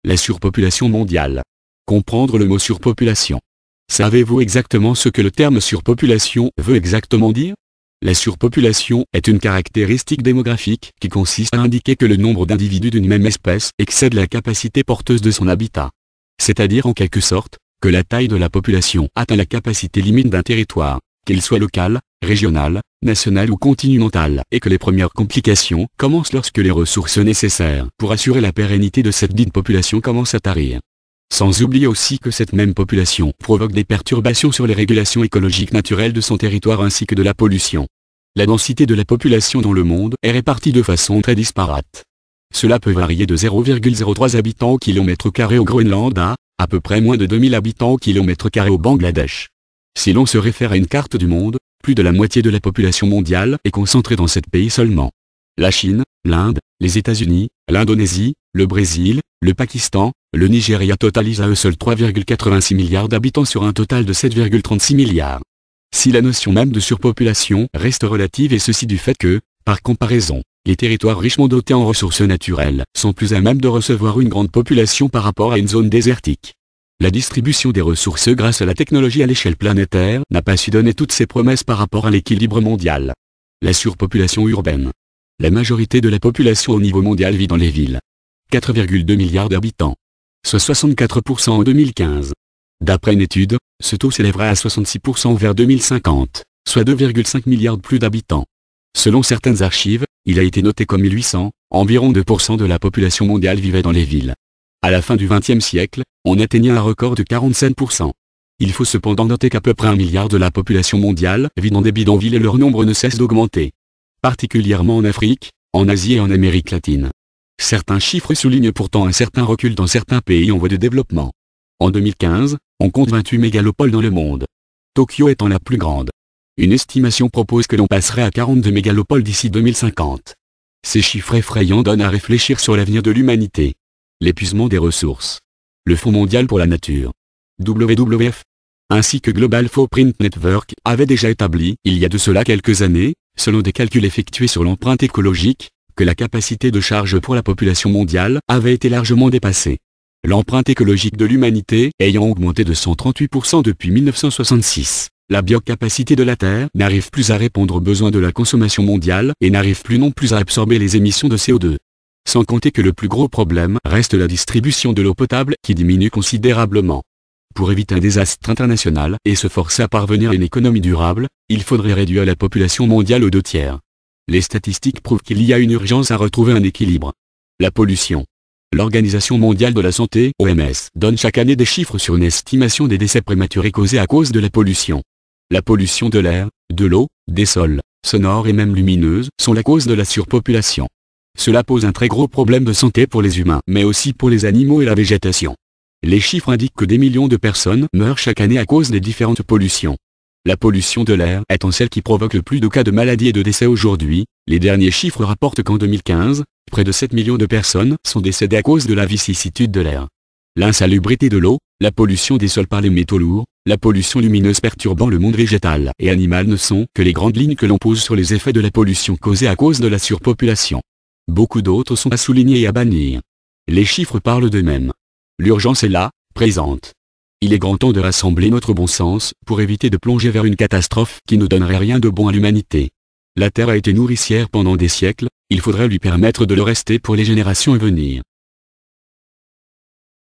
La surpopulation mondiale. Comprendre le mot surpopulation. Savez-vous exactement ce que le terme surpopulation veut exactement dire? La surpopulation est une caractéristique démographique qui consiste à indiquer que le nombre d'individus d'une même espèce excède la capacité porteuse de son habitat. C'est-à-dire en quelque sorte, que la taille de la population atteint la capacité limite d'un territoire, qu'il soit local, régional, national ou continental, et que les premières complications commencent lorsque les ressources nécessaires pour assurer la pérennité de cette dite population commencent à tarir. Sans oublier aussi que cette même population provoque des perturbations sur les régulations écologiques naturelles de son territoire ainsi que de la pollution. La densité de la population dans le monde est répartie de façon très disparate. Cela peut varier de 0,03 habitants au kilomètre carré au Groenland à peu près moins de 2000 habitants au kilomètre carré au Bangladesh. Si l'on se réfère à une carte du monde, plus de la moitié de la population mondiale est concentrée dans 7 pays seulement. La Chine, l'Inde, les États-Unis, l'Indonésie, le Brésil, le Pakistan, le Nigeria totalisent à eux seuls 3,86 milliards d'habitants sur un total de 7,36 milliards. Si la notion même de surpopulation reste relative et ceci du fait que, par comparaison, les territoires richement dotés en ressources naturelles sont plus à même de recevoir une grande population par rapport à une zone désertique. La distribution des ressources grâce à la technologie à l'échelle planétaire n'a pas su donner toutes ses promesses par rapport à l'équilibre mondial. La surpopulation urbaine. La majorité de la population au niveau mondial vit dans les villes. 4,2 milliards d'habitants. Soit 64% en 2015. D'après une étude, ce taux s'élèvera à 66% vers 2050, soit 2,5 milliards de plus d'habitants. Selon certaines archives, il a été noté qu'en 1800, environ 2% de la population mondiale vivait dans les villes. À la fin du XXe siècle, on atteignait un record de 47%. Il faut cependant noter qu'à peu près 1 milliard de la population mondiale vit dans des bidonvilles et leur nombre ne cesse d'augmenter. Particulièrement en Afrique, en Asie et en Amérique latine. Certains chiffres soulignent pourtant un certain recul dans certains pays en voie de développement. En 2015, on compte 28 mégalopoles dans le monde. Tokyo étant la plus grande. Une estimation propose que l'on passerait à 42 mégalopoles d'ici 2050. Ces chiffres effrayants donnent à réfléchir sur l'avenir de l'humanité. L'épuisement des ressources. Le Fonds mondial pour la nature. WWF. Ainsi que Global Footprint Network avait déjà établi, il y a de cela quelques années, selon des calculs effectués sur l'empreinte écologique, que la capacité de charge pour la population mondiale avait été largement dépassée. L'empreinte écologique de l'humanité ayant augmenté de 138% depuis 1966, la biocapacité de la Terre n'arrive plus à répondre aux besoins de la consommation mondiale et n'arrive plus non plus à absorber les émissions de CO2. Sans compter que le plus gros problème reste la distribution de l'eau potable qui diminue considérablement. Pour éviter un désastre international et se forcer à parvenir à une économie durable, il faudrait réduire la population mondiale aux 2/3. Les statistiques prouvent qu'il y a une urgence à retrouver un équilibre. La pollution. L'Organisation mondiale de la santé, OMS, donne chaque année des chiffres sur une estimation des décès prématurés causés à cause de la pollution. La pollution de l'air, de l'eau, des sols, sonores et même lumineuses, sont la cause de la surpopulation. Cela pose un très gros problème de santé pour les humains, mais aussi pour les animaux et la végétation. Les chiffres indiquent que des millions de personnes meurent chaque année à cause des différentes pollutions. La pollution de l'air étant celle qui provoque le plus de cas de maladies et de décès aujourd'hui, les derniers chiffres rapportent qu'en 2015, près de 7 millions de personnes sont décédées à cause de la vicissitude de l'air. L'insalubrité de l'eau, la pollution des sols par les métaux lourds, la pollution lumineuse perturbant le monde végétal et animal ne sont que les grandes lignes que l'on pose sur les effets de la pollution causée à cause de la surpopulation. Beaucoup d'autres sont à souligner et à bannir. Les chiffres parlent d'eux-mêmes. L'urgence est là, présente. Il est grand temps de rassembler notre bon sens pour éviter de plonger vers une catastrophe qui ne donnerait rien de bon à l'humanité. La Terre a été nourricière pendant des siècles, il faudrait lui permettre de le rester pour les générations à venir.